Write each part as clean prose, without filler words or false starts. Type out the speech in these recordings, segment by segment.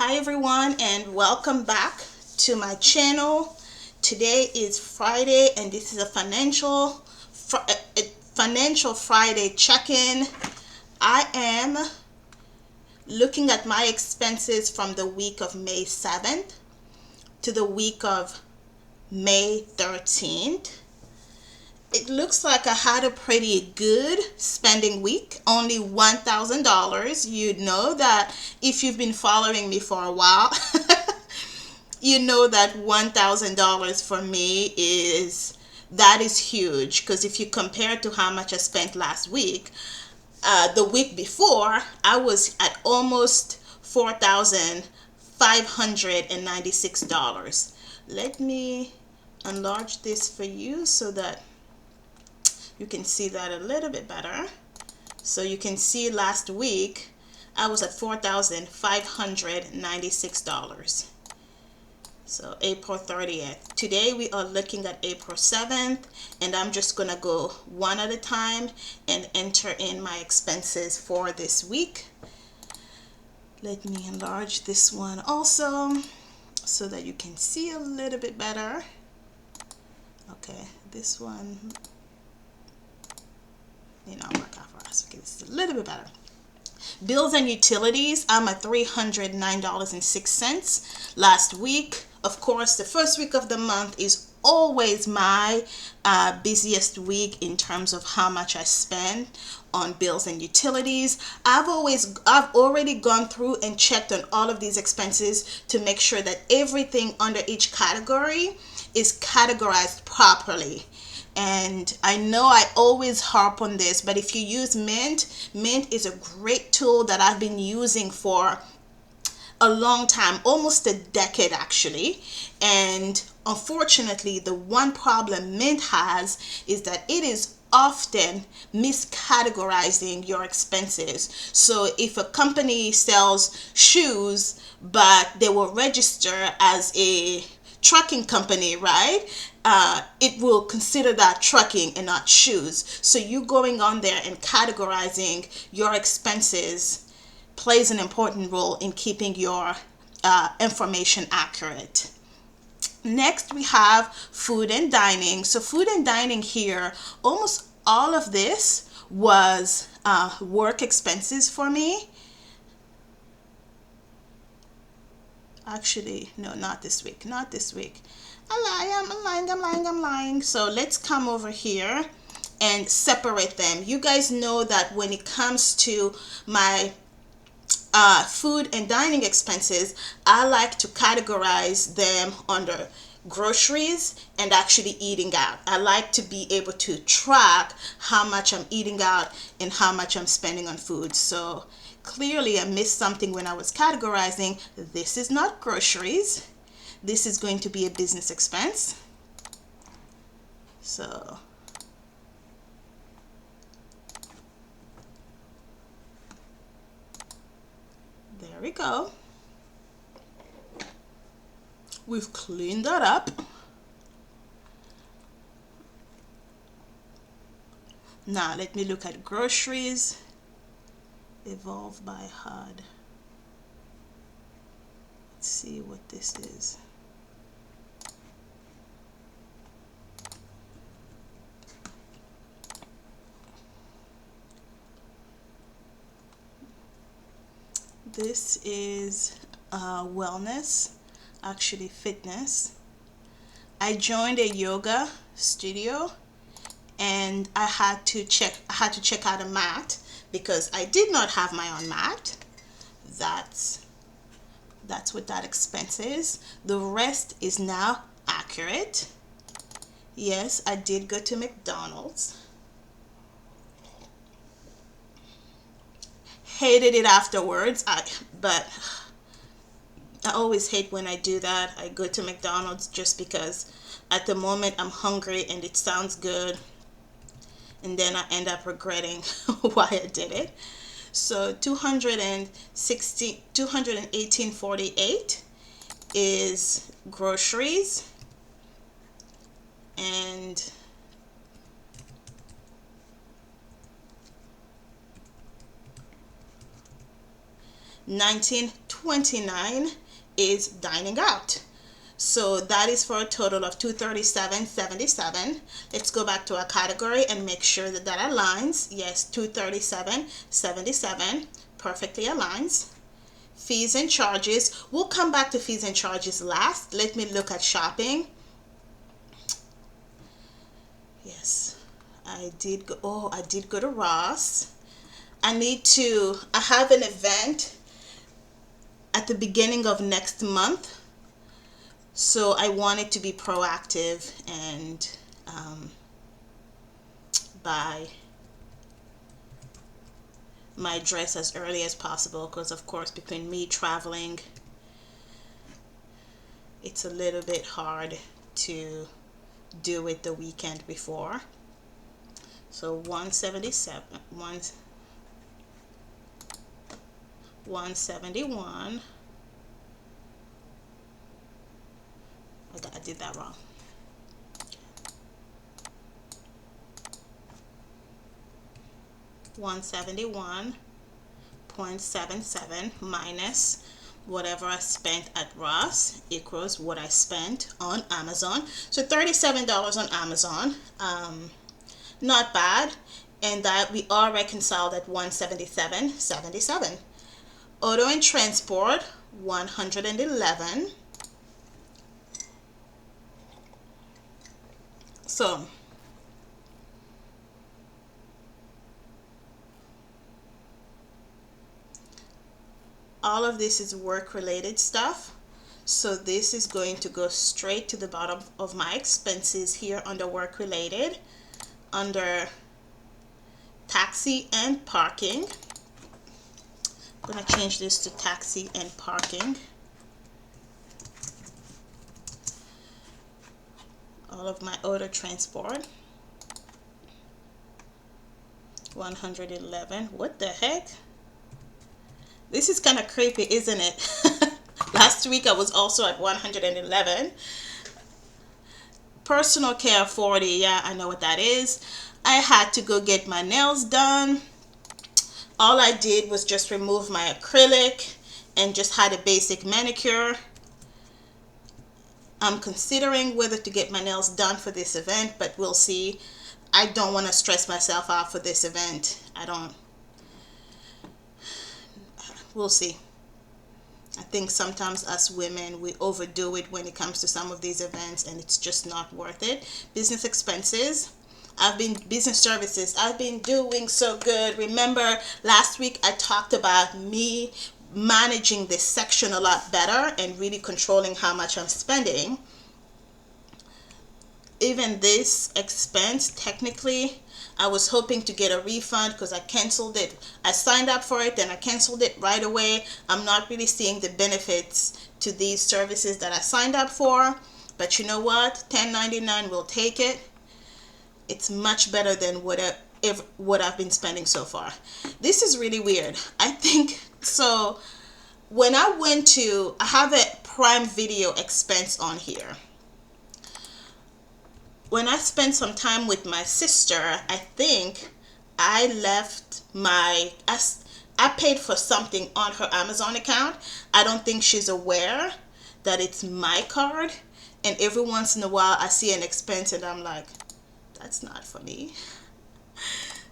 Hi everyone, and welcome back to my channel. Today is Friday and this is a financial Friday check-in. I am looking at my expenses from the week of May 7th to the week of May 13th. It looks like I had a pretty good spending week, only $1,000. You know that if you've been following me for a while, you know that $1,000 for me is huge, because if you compare it to how much I spent last week, the week before I was at almost $4,596. Let me enlarge this for you so that you can see that a little bit better. So you can see last week I was at $4,596. So April 30th. Today we are looking at April 7th, and I'm just gonna go one at a time and enter in my expenses for this week. Let me enlarge this one also so that you can see a little bit better. Okay, this one work out for us. Okay, this is a little bit better. Bills and utilities, I'm at $309.06 last week. Of course, the first week of the month is always my busiest week in terms of how much I spend on bills and utilities. I've already gone through and checked on all of these expenses to make sure that everything under each category is categorized properly. And I know I always harp on this, but if you use Mint is a great tool that I've been using for a long time, almost a decade actually. And unfortunately, the one problem Mint has is that it is often miscategorizing your expenses. So if a company sells shoes, but they will register as a trucking company, right? It will consider that trucking and not shoes. So you going on there and categorizing your expenses plays an important role in keeping your information accurate. Next, we have food and dining. So food and dining here, almost all of this was work expenses for me. Actually, no, not this week. Not this week. I'm lying. So let's come over here and separate them. You guys know that when it comes to my food and dining expenses, I like to categorize them under groceries and actually eating out. I like to be able to track how much I'm eating out and how much I'm spending on food. So clearly I missed something when I was categorizing. This is not groceries. This is going to be a business expense. So there we go. We've cleaned that up. Now let me look at groceries. Evolve by HUD. Let's see what this is. This is wellness, actually fitness. I joined a yoga studio and I had to check out a mat because I did not have my own mat. That's what that expense is. The rest is now accurate. Yes, I did go to McDonald's. Hated it afterwards, but I always hate when I do that. I go to McDonald's just because at the moment I'm hungry and it sounds good, and then I end up regretting why I did it. So 218.48 is groceries, and $19.20 $229 is dining out. So that is for a total of $237.77. Let's go back to our category and make sure that that aligns. Yes, $237.77 perfectly aligns. Fees and charges. We'll come back to fees and charges last. Let me look at shopping. Yes, I did go. Oh, I did go to Ross. I have an event at the beginning of next month. So I wanted to be proactive and buy my dress as early as possible, because of course between me traveling, it's a little bit hard to do it the weekend before. So 171. I did that wrong. $171.77 minus whatever I spent at Ross equals what I spent on Amazon. So $37 on Amazon. Not bad. And that we are reconciled at $177.77. Auto and transport, $111. So all of this is work related stuff. So this is going to go straight to the bottom of my expenses here under work related, under taxi and parking. I'm going to change this to taxi and parking. All of my auto transport, 111. What the heck? This is kind of creepy, isn't it? Last week I was also at 111. Personal care, 40. Yeah, I know what that is. I had to go get my nails done. All I did was just remove my acrylic and just had a basic manicure. I'm considering whether to get my nails done for this event, but we'll see. I don't want to stress myself out for this event. We'll see. I think sometimes us women, we overdo it when it comes to some of these events, and it's just not worth it. Business expenses. Business services. I've been doing so good. Remember last week I talked about me managing this section a lot better and really controlling how much I'm spending. Even this expense, technically, I was hoping to get a refund because I canceled it. I signed up for it and I canceled it right away. I'm not really seeing the benefits to these services that I signed up for. But you know what? $10.99 will take it. It's much better than what I've been spending so far. This is really weird. I think so. When I have a Prime Video expense on here. When I spent some time with my sister, I think I paid for something on her Amazon account. I don't think she's aware that it's my card. And every once in a while I see an expense and I'm like, that's not for me.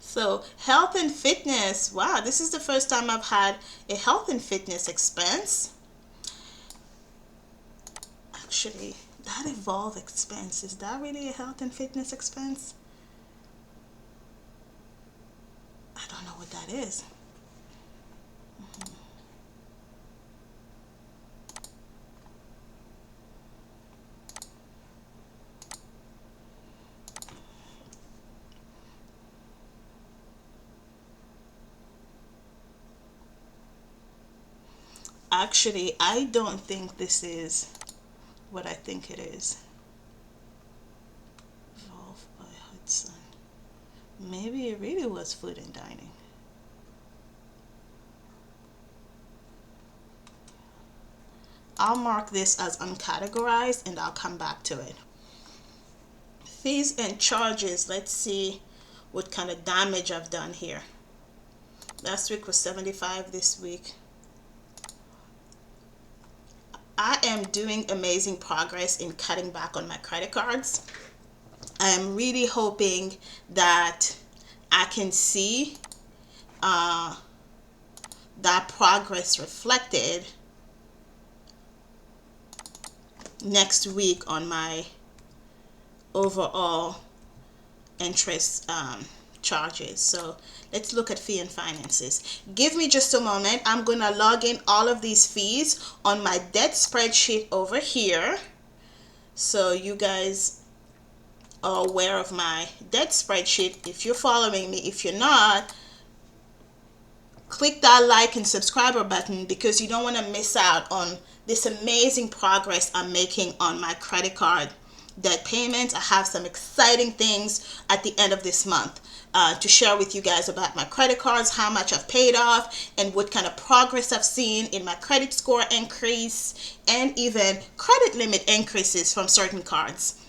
So health and fitness. Wow, this is the first time I've had a health and fitness expense. Actually, that Evolve expense, is that really a health and fitness expense? I don't know what that is. Actually, I don't think this is what I think it is. Evolve by Hudson. Maybe it really was food and dining. I'll mark this as uncategorized and I'll come back to it. Fees and charges. Let's see what kind of damage I've done here. Last week was 75, this week I am doing amazing progress in cutting back on my credit cards. I am really hoping that I can see that progress reflected next week on my overall interest charges. So let's look at fee and finances. Give me just a moment. I'm gonna log in all of these fees on my debt spreadsheet over here, so you guys are aware of my debt spreadsheet if you're following me. If you're not, click that like and subscriber button, because you don't want to miss out on this amazing progress I'm making on my credit card debt payments. I have some exciting things at the end of this month to share with you guys about my credit cards, how much I've paid off, and what kind of progress I've seen in my credit score increase, and even credit limit increases from certain cards.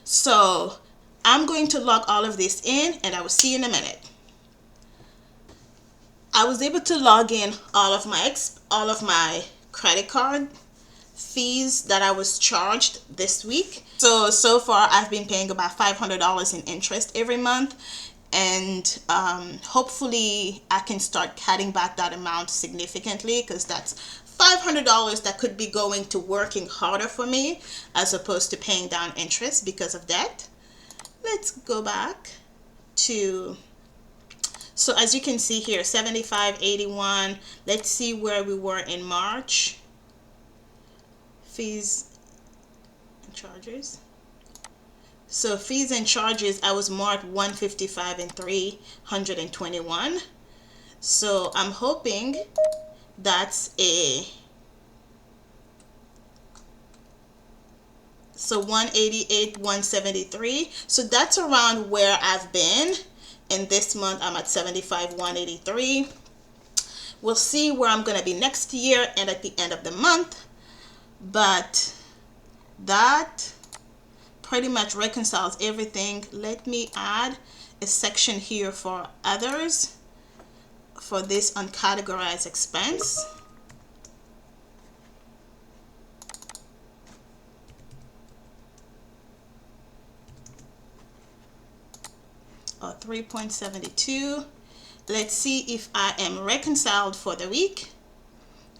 So I'm going to log all of this in, and I will see you in a minute. I was able to log in all of my credit card fees that I was charged this week. So far I've been paying about $500 in interest every month, and hopefully I can start cutting back that amount significantly, because that's $500 that could be going to working harder for me as opposed to paying down interest because of debt. Let's go back to, so as you can see here, 75.81. Let's see where we were in March. Fees and charges. So fees and charges, I was marked 155 and 321. So I'm hoping that's so 188, 173. So that's around where I've been. And this month I'm at 75, 183. We'll see where I'm going to be next year and at the end of the month. But that pretty much reconciles everything. Let me add a section here for others for this uncategorized expense. Or 3.72. Let's see if I am reconciled for the week.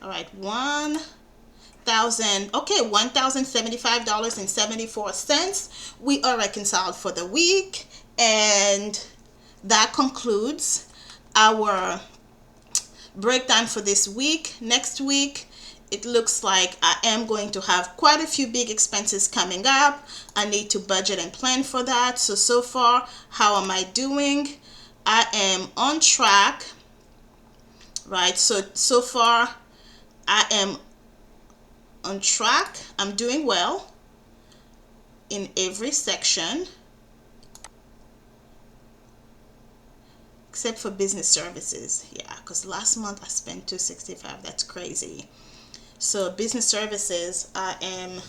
All right, $1,075.74. We are reconciled for the week, and that concludes our breakdown for this week. Next week, it looks like I am going to have quite a few big expenses coming up. I need to budget and plan for that. So far, how am I doing? I am on track, right? So far, I am on track. I'm doing well in every section except for business services. Yeah, because last month I spent $265. That's crazy. So business services, I am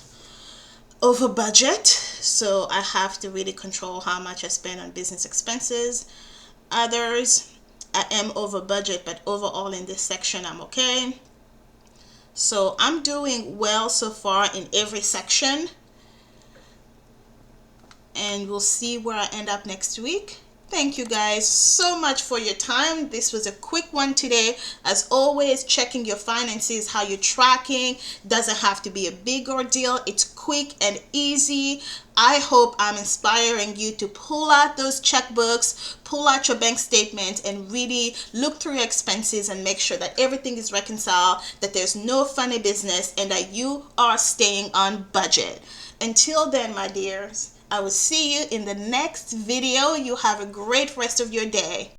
over budget, so I have to really control how much I spend on business expenses. Others, I am over budget, but overall in this section I'm okay. So I'm doing well so far in every section, and we'll see where I end up next week. Thank you guys so much for your time. This was a quick one today. As always, checking your finances, how you're tracking. Doesn't have to be a big ordeal. It's quick and easy. I hope I'm inspiring you to pull out those checkbooks, pull out your bank statement, and really look through your expenses and make sure that everything is reconciled, that there's no funny business, and that you are staying on budget. Until then, my dears, I will see you in the next video. You have a great rest of your day.